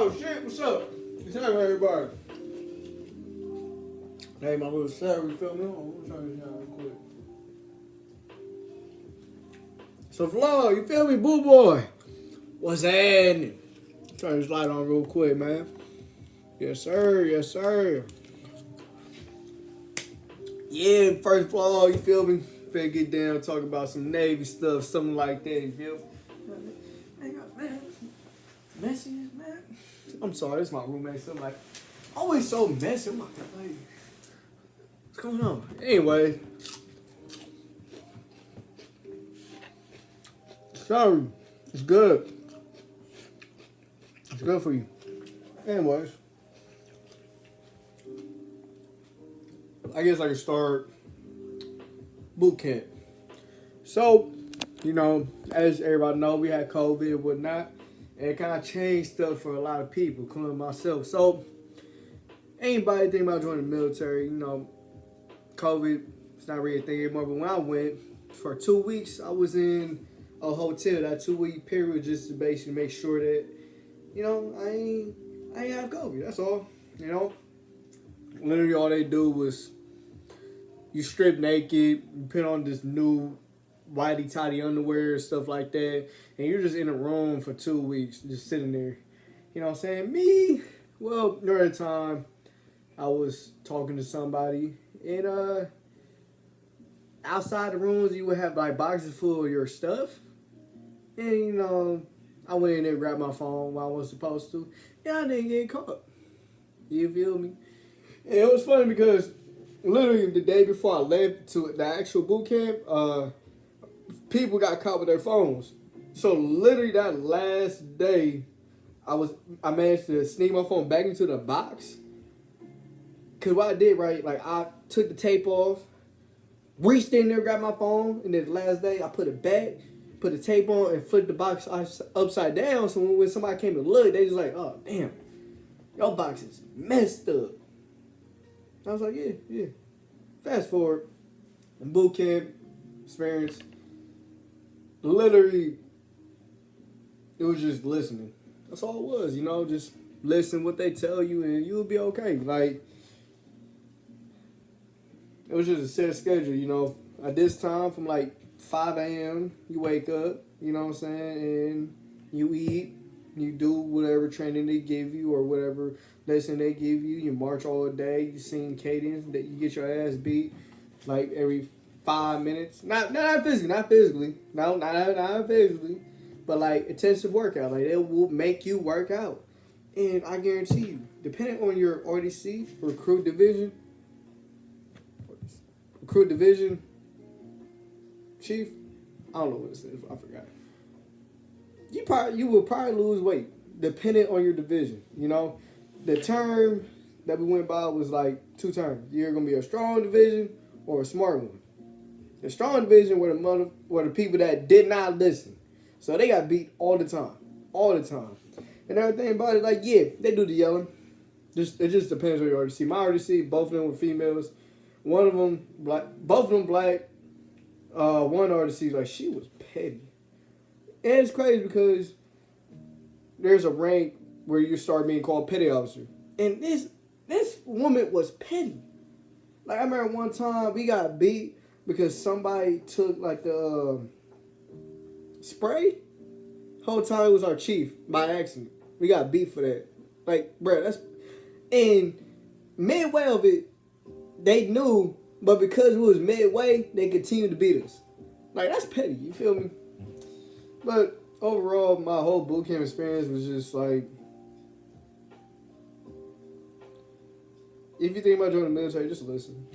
Oh shit, what's up? What's up, everybody? Hey, my little Sarah, you feel me? I'm trying to real quick. So, Flo, you feel me, boo boy? What's happening? Turn this light on real quick, man. Yes, sir. Yes, sir. Yeah, first Flo, you feel me? Finna get down, talk about some Navy stuff, something like that, you feel me? Man, messiness, man. I'm sorry, this is my roommate. So I'm like, always so messy. I'm like, what's going on? Anyway. Sorry. It's good. It's good for you. Anyways. I guess I can start boot camp. So, you know, as everybody know, we had COVID and whatnot. And it kind of changed stuff for a lot of people, including myself. So, anybody think about joining the military, you know, COVID, it's not really a thing anymore. But when I went, for 2 weeks, I was in a hotel that 2 week period just to basically make sure that, you know, I ain't have COVID. That's all. You know, literally all they do was you strip naked, you put on this new whitey tidy underwear and stuff like that, and you're just in a room for 2 weeks, just sitting there. You know what I'm saying? Me, well, during the time, I was talking to somebody, and outside the rooms, you would have like boxes full of your stuff, and you know, I went in there and grabbed my phone while I was supposed to, and I didn't get caught. You feel me? And it was funny because literally the day before I left to the actual boot camp, people got caught with their phones. So literally that last day, I managed to sneak my phone back into the box. Cause what I did, right, like I took the tape off, reached in there, grabbed my phone, and then the last day I put it back, put the tape on, and flipped the box upside down. So when somebody came to look, they just like, oh damn, your box is messed up. I was like, yeah. Fast forward, boot camp experience. Literally, it was just listening. That's all it was, you know, just listen what they tell you and you'll be okay. Like, it was just a set schedule, you know. At this time, from like 5 a.m., you wake up, you know what I'm saying, and you eat, you do whatever training they give you or whatever lesson they give you. You march all day, you sing cadence, that you get your ass beat like every 5 minutes. Not physically, not physically, but like intensive workout. Like it will make you work out, and I guarantee you, depending on your RDC, recruit division chief, I don't know what it says. I forgot. You will probably lose weight depending on your division. You know, the term that we went by was like 2 terms. You're gonna be a strong division or a smart one. The strong division were the people that did not listen, so they got beat all the time. And everything about it, like yeah, they do the yelling. It just depends on your RDC. My RDC, both of them were females. One of them black, both of them black. One RDC, like she was petty. And it's crazy because there's a rank where you start being called petty officer. And this woman was petty. Like I remember one time we got beat because somebody took like the spray. Whole time it was our chief by accident. We got beat for that. Like, bruh, that's and midway of it, they knew, but because it was midway, they continued to beat us. Like that's petty, you feel me? But overall, my whole boot camp experience was just like, if you think about joining the military, just listen.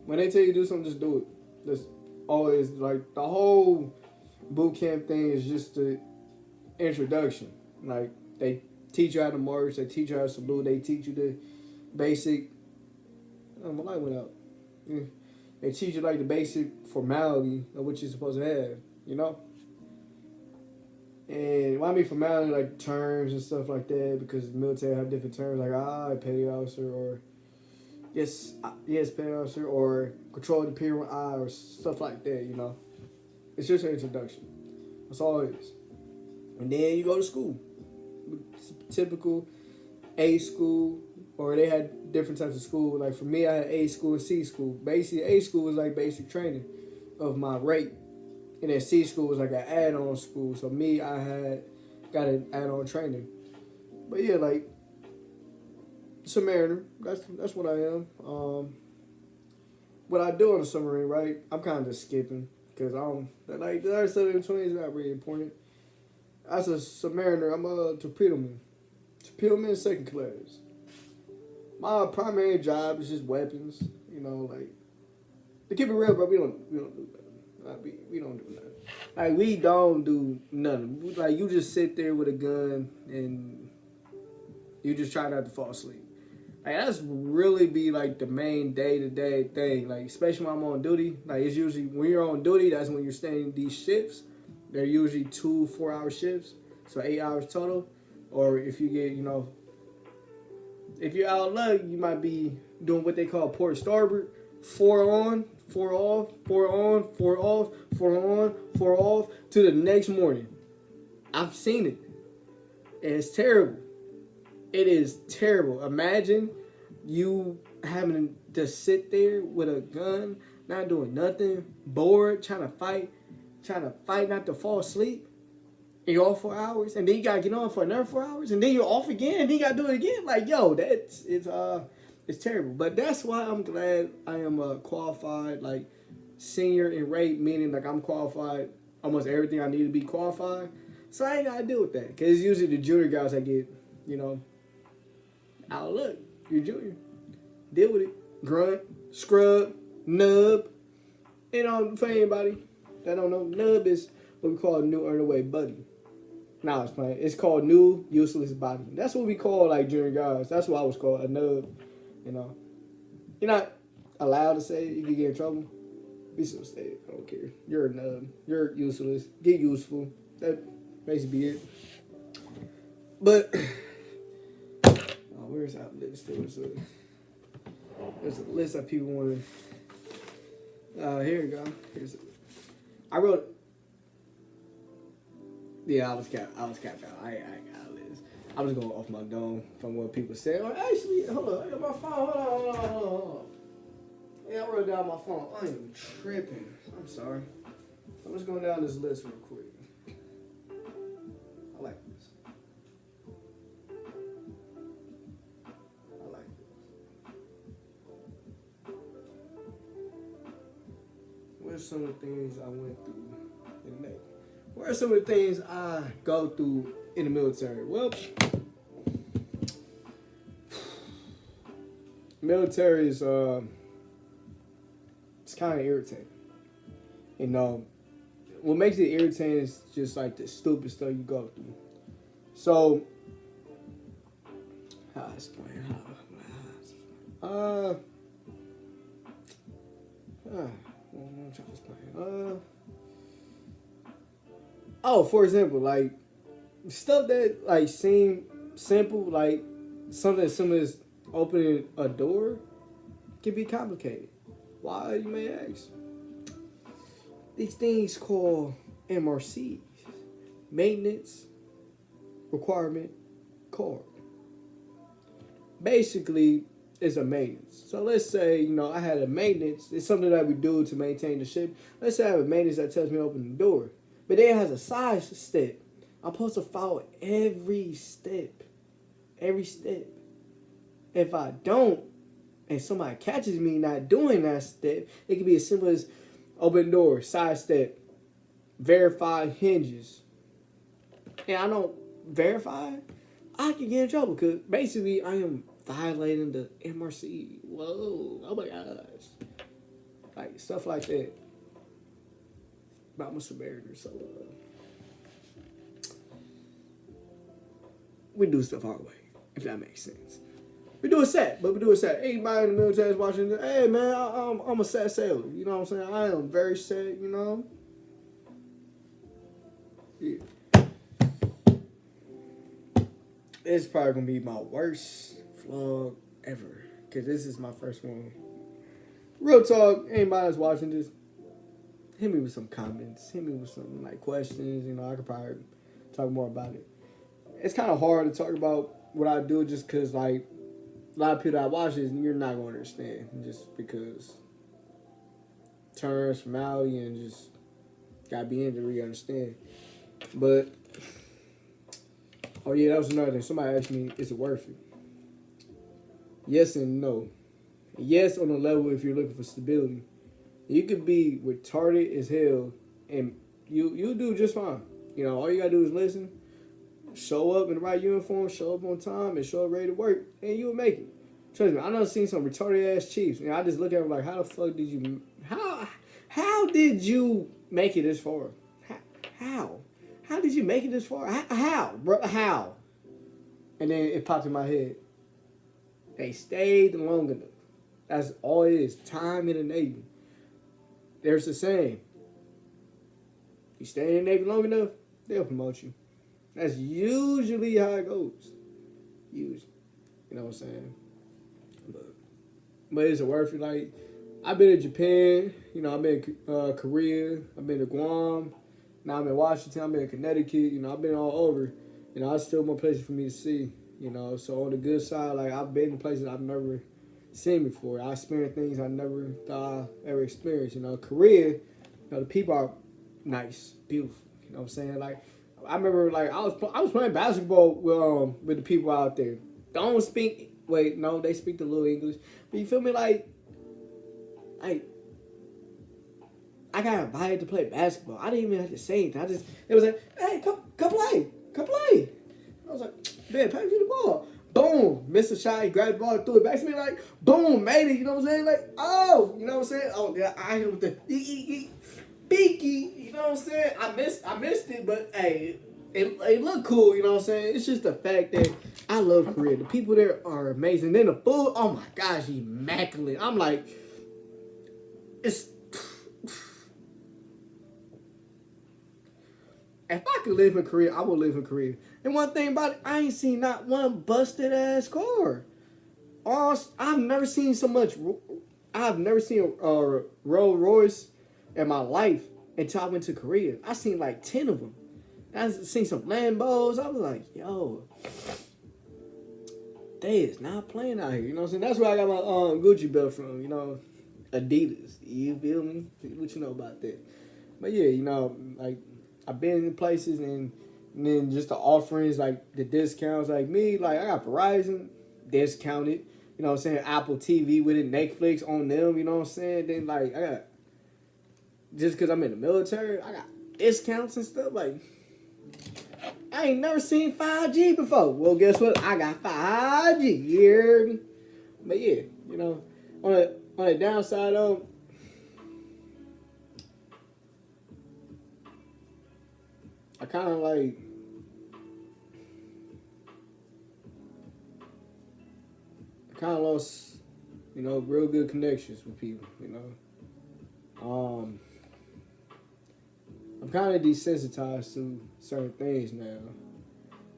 When they tell you to do something, just do it. That's always like the whole boot camp thing is just the introduction. Like they teach you how to march, they teach you how to salute, they teach you the basic. Oh, my light went out. Yeah. They teach you like the basic formality of what you're supposed to have, you know. And when I mean formality, like terms and stuff like that, because the military have different terms, like petty officer, or yes, petty officer, or control the period with or stuff like that, you know. It's just an introduction. That's all it is. And then you go to school. Typical A school, or they had different types of school. Like for me, I had A school and C school. Basically, A school was like basic training of my rate, and then C school was like an add-on school. So me, I had got an add-on training. But yeah, like submariner. That's what I am. What I do on the submarine, right? I'm kind of just skipping because I don't like the other 720 is not really important. As a submariner, I'm a torpedo man, second class. My primary job is just weapons. You know, like to keep it real, bro. We don't do that. We don't do nothing. Like we don't do nothing. Like you just sit there with a gun and you just try not to fall asleep. Like that's really be like the main day-to-day thing. Like especially when I'm on duty. Like it's usually when you're on duty, that's when you're staying these shifts. They're usually 2 4-hour shifts, so 8 hours total. Or if you get, if you're out of luck, you might be doing what they call port starboard, 4 on, 4 off, 4 on, 4 off, 4 on, 4 off to the next morning. I've seen it, and it's terrible. It is terrible. Imagine you having to sit there with a gun, not doing nothing, bored, trying to fight not to fall asleep. And you're off for hours, and then you gotta get on for another 4 hours, and then you're off again, and then you gotta do it again. Like, yo, it's terrible. But that's why I'm glad I am qualified, like senior in rate, meaning like I'm qualified almost everything I need to be qualified. So I ain't gotta deal with that, because it's usually the junior guys that get, oh, look, you're junior. Deal with it. Grunt, scrub, nub. For anybody that don't know, nub is what we call a new earn away buddy. Nah, it's playing. It's called new useless body. That's what we call like junior guys. That's what I was called, a nub. You're not allowed to say it. You can get in trouble. Be so stay. I don't care. You're a nub. You're useless. Get useful. That basically it. But where's that list? There's a list that people want to. Here we go. I wrote. Yeah, I was capped out. I got a list. I was going off my dome from what people said. Actually, hold on. I got my phone. Hold on. Yeah, I wrote down my phone. I am tripping. I'm sorry. I'm just going down this list real quick. I like this. What are some of the things I went through in the Navy? What are some of the things I go through in the military? Well, military is it's kind of irritating. What makes it irritating is just like the stupid stuff you go through. So, how I explain? I'm trying to explain. For example, like stuff that like seem simple, like something as simple as opening a door, can be complicated. Why, you may ask? These things called MRCs, maintenance requirement card. Basically, it's a maintenance. So let's say, I had a maintenance. It's something that we do to maintain the ship. Let's say I have a maintenance that tells me to open the door. But then it has a side step. I'm supposed to follow every step. Every step. If I don't, and somebody catches me not doing that step, it can be as simple as open door, side step, verify hinges. And I don't verify, I can get in trouble because basically I am violating the MRC. Whoa, oh my gosh. Like stuff like that. But I'm a Samaritan, so we do stuff our way, if that makes sense. We do it set, but we do it set. Anybody in the military is watching this, hey man, I'm a set sailor. You know what I'm saying? I am very set, Yeah. It's probably gonna be my worst vlog ever, because this is my first one. Real talk, anybody that's watching this, hit me with some comments. Hit me with some questions. I could probably talk more about it. It's kind of hard to talk about what I do just because, like, a lot of people that watch this, you're not going to understand just because terms, formality, and just got to be in to really understand. But, oh yeah, that was another thing. Somebody asked me, is it worth it? Yes and no. Yes, on a level if you're looking for stability. You could be retarded as hell and you do just fine. You know, all you gotta do is listen, show up in the right uniform, show up on time, and show up ready to work, and you'll make it. Trust me, I done seen some retarded ass Chiefs, and I just look at them like, how the fuck did you, how did you make it this far? How? How did you make it this far? How, bro? How? And then it popped in my head. They stayed long enough. That's all it is. Time in the Navy. There's the saying. You stay in the Navy long enough, they'll promote you. That's usually how it goes. Usually. You know what I'm saying? But is it worth it? Like, I've been to Japan. You know, I've been to Korea. I've been to Guam. Now I'm in Washington. I've been in Connecticut. You know, I've been all over. You know, there's still more places for me to see. You know, so on the good side, like, I've been in places I've never seen before. I experienced things I never thought I ever experienced. You know, Korea, you know, the people are nice, beautiful. You know what I'm saying? Like, I remember, like, I was playing basketball with the people out there. Don't speak. Wait, no, they speak a little English. But you feel me? Like, I got invited to play basketball. I didn't even have to say anything. It was like, hey, come play. I was like, man, pass me the ball. Boom, missed a shot. He grabbed the ball and threw it back to me. Like, boom, made it. You know what I'm saying? Like, oh, you know what I'm saying? Oh, yeah, I hit with the beaky. You know what I'm saying? I missed it, but hey, it looked cool. You know what I'm saying? It's just the fact that I love Korea. The people there are amazing. Then the food, oh my gosh, immaculate. I'm like, it's. If I could live in Korea, I would live in Korea. And one thing about it, I ain't seen not one busted ass car. I've never seen so much. I've never seen a Rolls Royce in my life until I went to Korea. I seen like 10 of them. I seen some Lambos. I was like, yo, they is not playing out here. You know what I'm saying? That's where I got my Gucci belt from. You know, Adidas. You feel me? What you know about that? But yeah, you know, like, I've been in places and then just the offerings, like the discounts, like me, like I got Verizon discounted, you know what I'm saying, Apple TV with it, Netflix on them, you know what I'm saying, then like I got, just because I'm in the military, I got discounts and stuff, like I ain't never seen 5G before. Well, guess what, I got 5G here. But yeah, you know, on the downside though, I kind of lost, you know, real good connections with people, you know. I'm kind of desensitized to certain things now.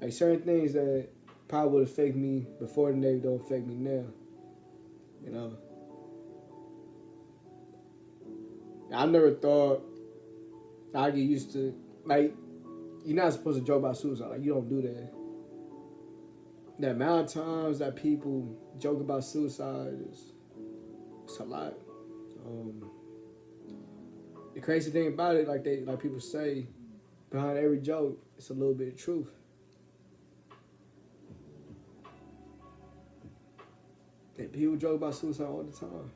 Like, certain things that probably would affect me before the Navy don't affect me now, you know. I never thought I'd get used to, like, you're not supposed to joke about suicide. Like, you don't do that. The amount of times that people joke about suicide it's a lot. The crazy thing about it, like people say, behind every joke, it's a little bit of truth. And people joke about suicide all the time.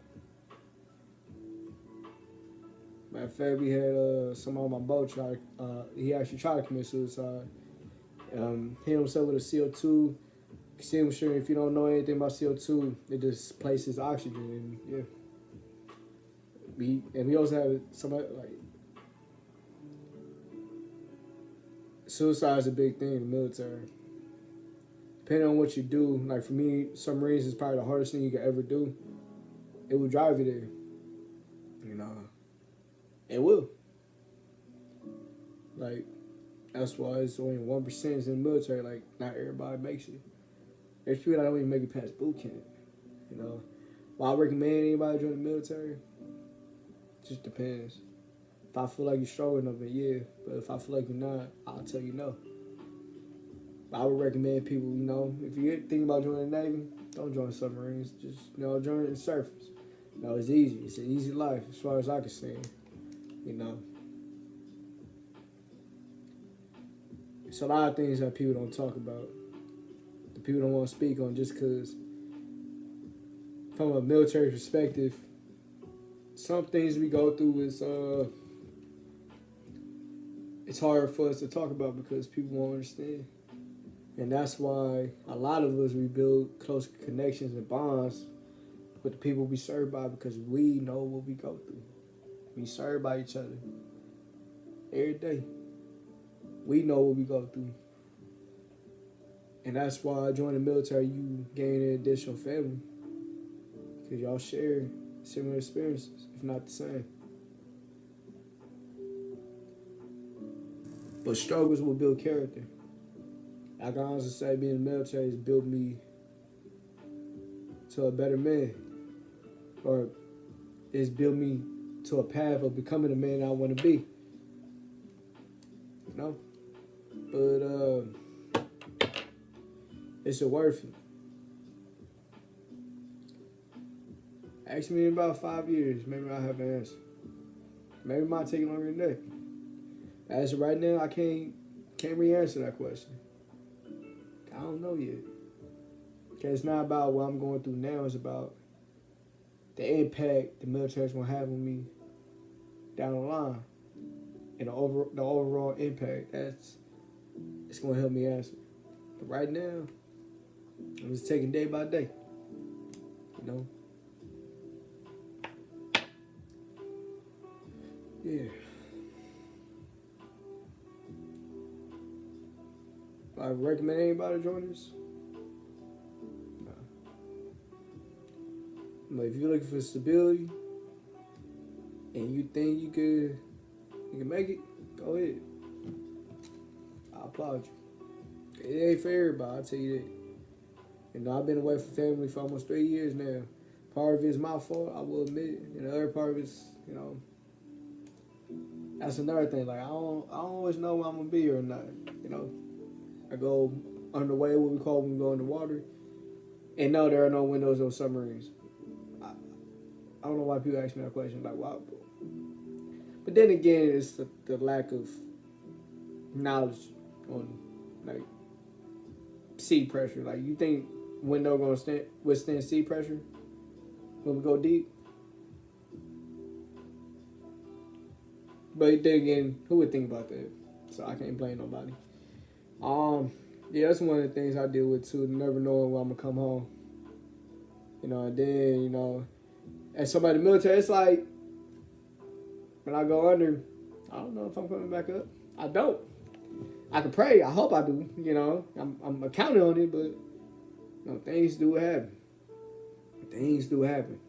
Matter of fact, we had someone on my boat he actually tried to commit suicide. Hit himself with a CO2. I'm sure if you don't know anything about CO2, it just places oxygen. And yeah. We also have somebody, like, suicide is a big thing in the military. Depending on what you do, like for me, submarines is probably the hardest thing you could ever do. It will drive you there. You know. It will. Like, that's why it's only 1% is in the military. Like, not everybody makes it. There's people that don't even make it past boot camp. You know. Why I recommend anybody join the military? It just depends. If I feel like you're strong enough, then yeah. But if I feel like you're not, I'll tell you no. I would recommend people, if you're thinking about joining the Navy, don't join submarines. Just, join the surface. It's easy. It's an easy life as far as I can see. It's a lot of things that people don't talk about. The people don't want to speak on just because, from a military perspective, some things we go through is it's hard for us to talk about because people won't understand. And that's why a lot of us, we build close connections and bonds with the people we serve by, because we know what we go through. We serve by each other every day. We know what we go through. And that's why joining the military, you gain an additional family. Because y'all share similar experiences, if not the same. But struggles will build character. I can honestly say being in the military has built me to a better man. Or it's built me to a path of becoming the man I want to be. But it's worth it. Ask me in about 5 years, maybe I'll have an answer. Maybe it might take longer than that. As of right now, I can't re-answer that question. I don't know yet. Because it's not about what I'm going through now. It's about the impact the military's going to have on me down the line. And the overall impact, it's going to help me answer. But right now, I'm just taking day by day. Yeah. I recommend anybody join this? No. But if you're looking for stability and you think you can make it, go ahead. I applaud you. It ain't for everybody, I'll tell you that. I've been away from family for almost 3 years now. Part of it is my fault, I will admit it. And the other part of it's, that's another thing. Like I don't always know where I'm gonna be or not. I go underway, what we call when we go underwater. And no, there are no windows on submarines. I don't know why people ask me that question. Like, why? But then again, it's the lack of knowledge on, like, sea pressure. Like, you think window gonna withstand sea pressure when we go deep? But then again, who would think about that? So I can't blame nobody. Yeah, that's one of the things I deal with too. Never knowing when I'm gonna come home. And then, as somebody in the military, it's like when I go under, I don't know if I'm coming back up. I don't. I can pray. I hope I do. I'm counting on it, but things do happen. Things do happen.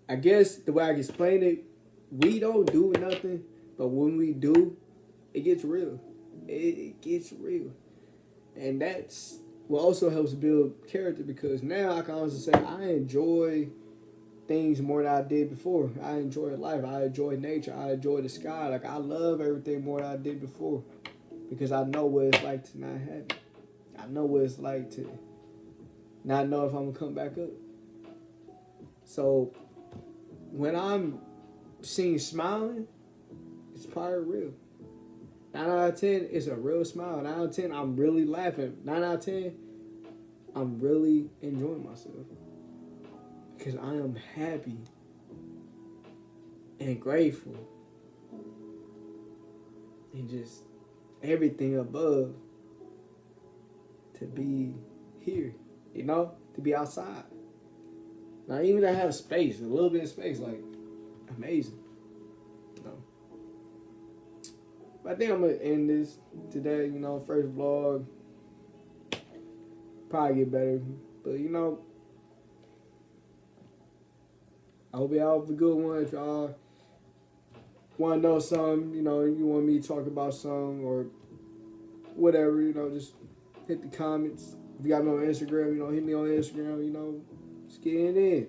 I guess the way I can explain it, we don't do nothing, but when we do, it gets real. It gets real. And that's what also helps build character, because now I can honestly say I enjoy things more than I did before. I enjoy life. I enjoy nature. I enjoy the sky. Like, I love everything more than I did before, because I know what it's like to not have it. I know what it's like to not know if I'm going to come back up. So when I'm seen smiling, it's probably real. 9 out of 10, it's a real smile. 9 out of 10, I'm really laughing. 9 out of 10, I'm really enjoying myself. Because I am happy and grateful. And just everything above to be here, to be outside. Now, even to have space, a little bit of space, like, amazing. But I think I'm going to end this today, first vlog. Probably get better. But, I hope y'all have a good one. If y'all want to know something, you want me to talk about something or whatever, just hit the comments. If you got me on Instagram, hit me on Instagram, just get in.